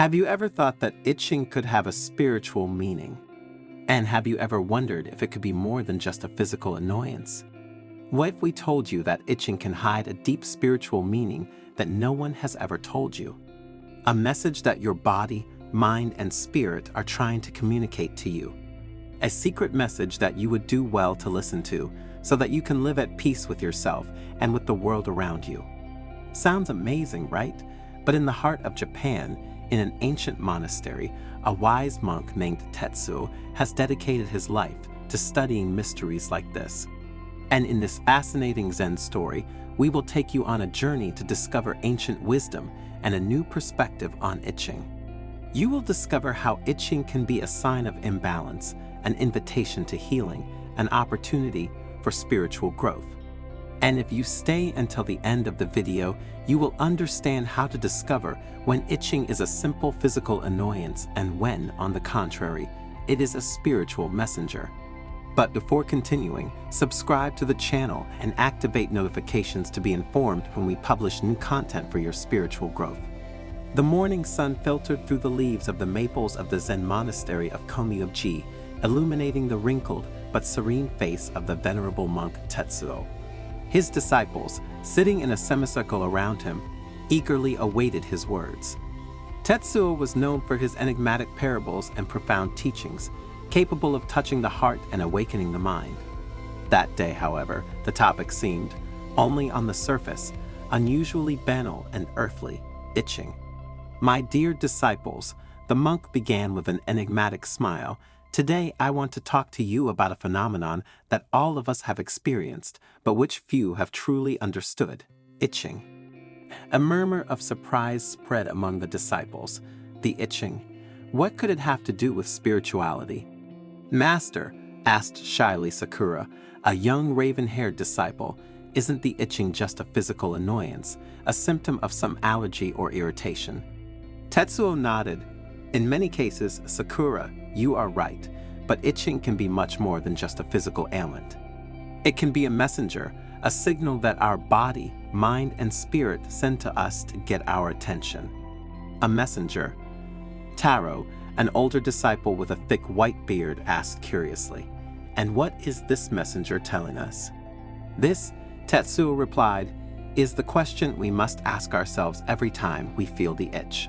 Have you ever thought that itching could have a spiritual meaning? And have you ever wondered if it could be more than just a physical annoyance? What if we told you that itching can hide a deep spiritual meaning that no one has ever told you? A message that your body, mind, and spirit are trying to communicate to you. A secret message that you would do well to listen to so that you can live at peace with yourself and with the world around you. Sounds amazing, right? But in the heart of Japan, in an ancient monastery, a wise monk named Tetsuo has dedicated his life to studying mysteries like this. And in this fascinating Zen story, we will take you on a journey to discover ancient wisdom and a new perspective on itching. You will discover how itching can be a sign of imbalance, an invitation to healing, an opportunity for spiritual growth. And if you stay until the end of the video, you will understand how to discover when itching is a simple physical annoyance and when, on the contrary, it is a spiritual messenger. But before continuing, subscribe to the channel and activate notifications to be informed when we publish new content for your spiritual growth. The morning sun filtered through the leaves of the maples of the Zen monastery of Komyoji, illuminating the wrinkled but serene face of the venerable monk Tetsuo. His disciples, sitting in a semicircle around him, eagerly awaited his words. Tetsuo was known for his enigmatic parables and profound teachings, capable of touching the heart and awakening the mind. That day, however, the topic seemed, only on the surface, unusually banal and earthly, itching. My dear disciples, the monk began with an enigmatic smile. Today, I want to talk to you about a phenomenon that all of us have experienced, but which few have truly understood: itching. A murmur of surprise spread among the disciples. The itching. What could it have to do with spirituality? Master, asked shyly Sakura, a young raven-haired disciple, isn't the itching just a physical annoyance, a symptom of some allergy or irritation? Tetsuo nodded. In many cases, Sakura, you are right, but itching can be much more than just a physical ailment. It can be a messenger, a signal that our body, mind, and spirit send to us to get our attention. A messenger. Taro, an older disciple with a thick white beard, asked curiously, "And what is this messenger telling us?" This, Tetsuo replied, is the question we must ask ourselves every time we feel the itch.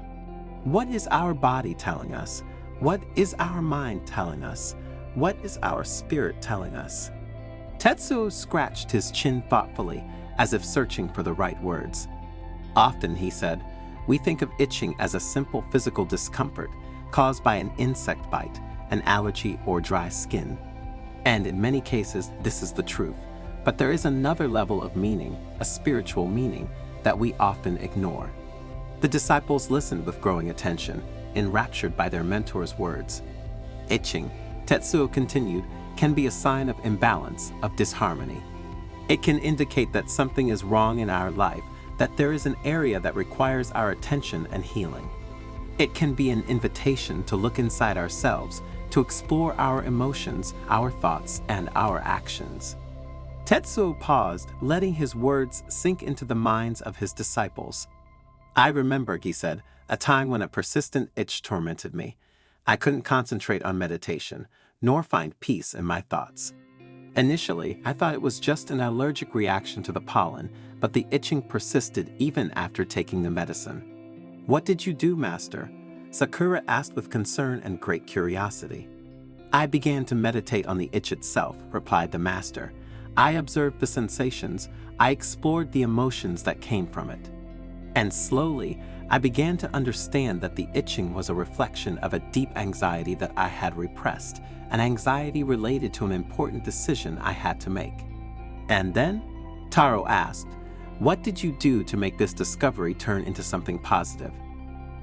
What is our body telling us? What is our mind telling us? What is our spirit telling us? Tetsuo scratched his chin thoughtfully, as if searching for the right words. Often, he said, we think of itching as a simple physical discomfort caused by an insect bite, an allergy, or dry skin. And in many cases, this is the truth. But there is another level of meaning, a spiritual meaning, that we often ignore. The disciples listened with growing attention, enraptured by their mentor's words. Itching, Tetsuo continued, can be a sign of imbalance, of disharmony. It can indicate that something is wrong in our life, that there is an area that requires our attention and healing. It can be an invitation to look inside ourselves, to explore our emotions, our thoughts, and our actions. Tetsuo paused, letting his words sink into the minds of his disciples. I remember, he said, a time when a persistent itch tormented me. I couldn't concentrate on meditation, nor find peace in my thoughts. Initially, I thought it was just an allergic reaction to the pollen, but the itching persisted even after taking the medicine. What did you do, Master? Sakura asked with concern and great curiosity. I began to meditate on the itch itself, replied the Master. I observed the sensations, I explored the emotions that came from it. And slowly, I began to understand that the itching was a reflection of a deep anxiety that I had repressed, an anxiety related to an important decision I had to make. And then? Taro asked, what did you do to make this discovery turn into something positive?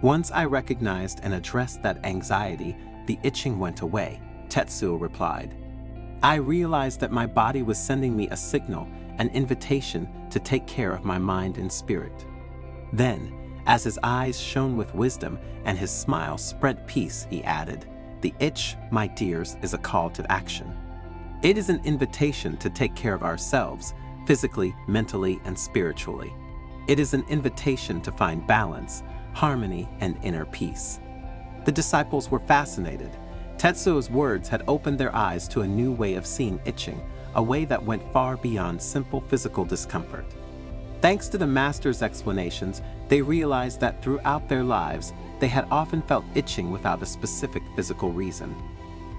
Once I recognized and addressed that anxiety, the itching went away, Tetsuo replied. I realized that my body was sending me a signal, an invitation to take care of my mind and spirit. Then, as his eyes shone with wisdom and his smile spread peace, he added, the itch, my dears, is a call to action. It is an invitation to take care of ourselves, physically, mentally, and spiritually. It is an invitation to find balance, harmony, and inner peace. The disciples were fascinated. Tetsuo's words had opened their eyes to a new way of seeing itching, a way that went far beyond simple physical discomfort. Thanks to the master's explanations, they realized that throughout their lives, they had often felt itching without a specific physical reason.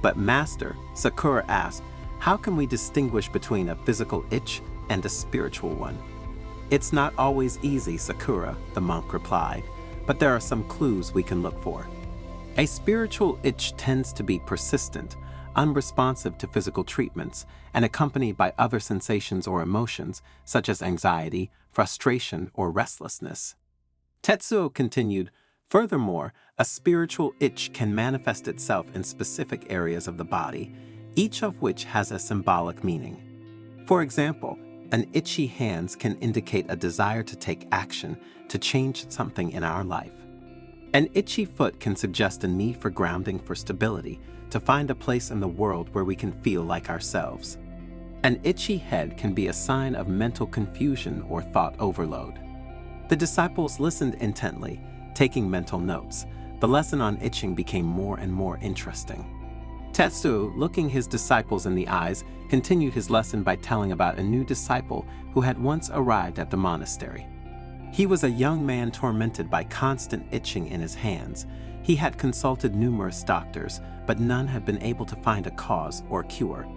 But Master, Sakura asked, how can we distinguish between a physical itch and a spiritual one? It's not always easy, Sakura, the monk replied, but there are some clues we can look for. A spiritual itch tends to be persistent, unresponsive to physical treatments, and accompanied by other sensations or emotions, such as anxiety, frustration, or restlessness. Tetsuo continued, furthermore, a spiritual itch can manifest itself in specific areas of the body, each of which has a symbolic meaning. For example, an itchy hand can indicate a desire to take action to change something in our life. An itchy foot can suggest a need for grounding, for stability, to find a place in the world where we can feel like ourselves. An itchy head can be a sign of mental confusion or thought overload. The disciples listened intently, taking mental notes. The lesson on itching became more and more interesting. Tetsuo, looking his disciples in the eyes, continued his lesson by telling about a new disciple who had once arrived at the monastery. He was a young man tormented by constant itching in his hands. He had consulted numerous doctors, but none had been able to find a cause or cure.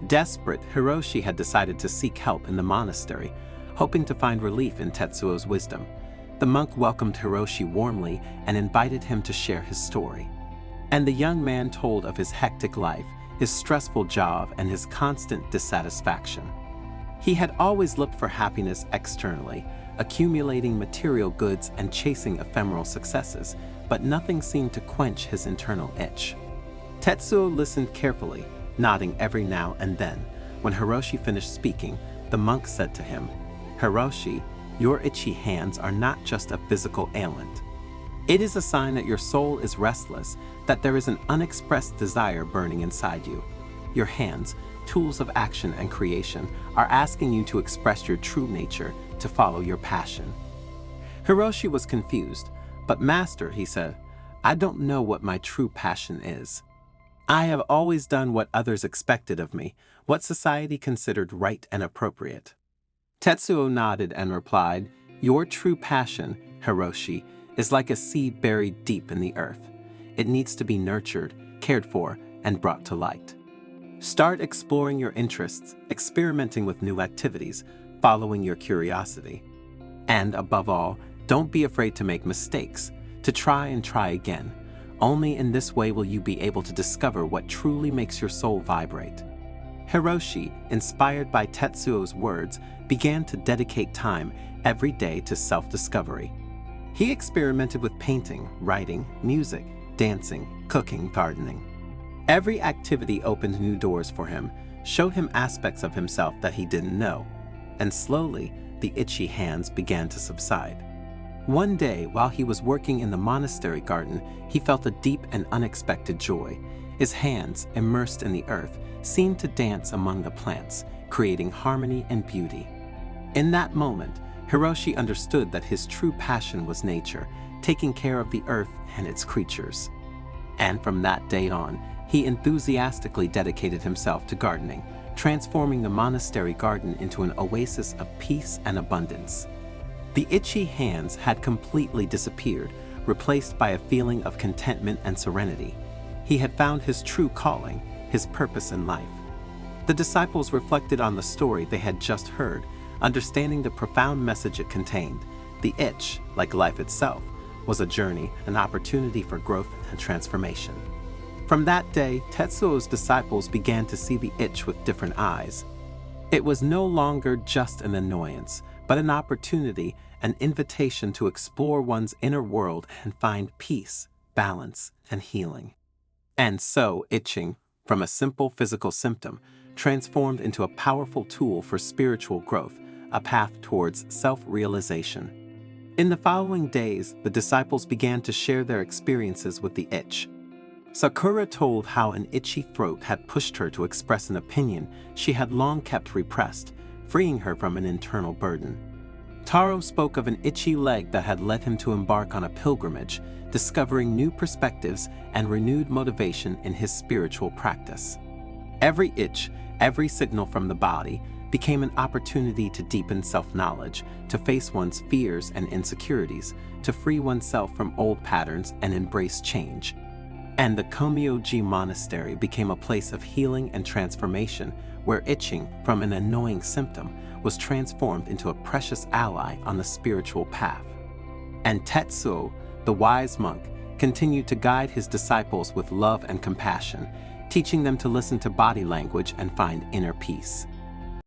Desperate, Hiroshi had decided to seek help in the monastery, hoping to find relief in Tetsuo's wisdom. The monk welcomed Hiroshi warmly and invited him to share his story. And the young man told of his hectic life, his stressful job, and his constant dissatisfaction. He had always looked for happiness externally, accumulating material goods and chasing ephemeral successes, but nothing seemed to quench his internal itch. Tetsuo listened carefully, nodding every now and then. When Hiroshi finished speaking, the monk said to him, "Hiroshi, your itchy hands are not just a physical ailment. It is a sign that your soul is restless, that there is an unexpressed desire burning inside you. Your hands, tools of action and creation, are asking you to express your true nature, to follow your passion." Hiroshi was confused, but Master, he said, I don't know what my true passion is. I have always done what others expected of me, what society considered right and appropriate. Tetsuo nodded and replied, your true passion, Hiroshi, is like a seed buried deep in the earth. It needs to be nurtured, cared for, and brought to light. Start exploring your interests, experimenting with new activities, following your curiosity. And above all, don't be afraid to make mistakes, to try and try again. Only in this way will you be able to discover what truly makes your soul vibrate. Hiroshi, inspired by Tetsuo's words, began to dedicate time every day to self-discovery. He experimented with painting, writing, music, dancing, cooking, gardening. Every activity opened new doors for him, showed him aspects of himself that he didn't know, and slowly the itchy hands began to subside. One day, while he was working in the monastery garden, he felt a deep and unexpected joy. His hands, immersed in the earth, seemed to dance among the plants, creating harmony and beauty. In that moment, Hiroshi understood that his true passion was nature, taking care of the earth and its creatures. And from that day on, he enthusiastically dedicated himself to gardening, transforming the monastery garden into an oasis of peace and abundance. The itchy hands had completely disappeared, replaced by a feeling of contentment and serenity. He had found his true calling, his purpose in life. The disciples reflected on the story they had just heard, understanding the profound message it contained. The itch, like life itself, was a journey, an opportunity for growth and transformation. From that day, Tetsuo's disciples began to see the itch with different eyes. It was no longer just an annoyance, but an opportunity, an invitation to explore one's inner world and find peace, balance, and healing. And so, itching, from a simple physical symptom, transformed into a powerful tool for spiritual growth, a path towards self-realization. In the following days, the disciples began to share their experiences with the itch. Sakura told how an itchy throat had pushed her to express an opinion she had long kept repressed, freeing her from an internal burden. Taro spoke of an itchy leg that had led him to embark on a pilgrimage, discovering new perspectives and renewed motivation in his spiritual practice. Every itch, every signal from the body, became an opportunity to deepen self-knowledge, to face one's fears and insecurities, to free oneself from old patterns and embrace change. And the Komyoji Monastery became a place of healing and transformation, where itching, from an annoying symptom, was transformed into a precious ally on the spiritual path. And Tetsuo, the wise monk, continued to guide his disciples with love and compassion, teaching them to listen to body language and find inner peace.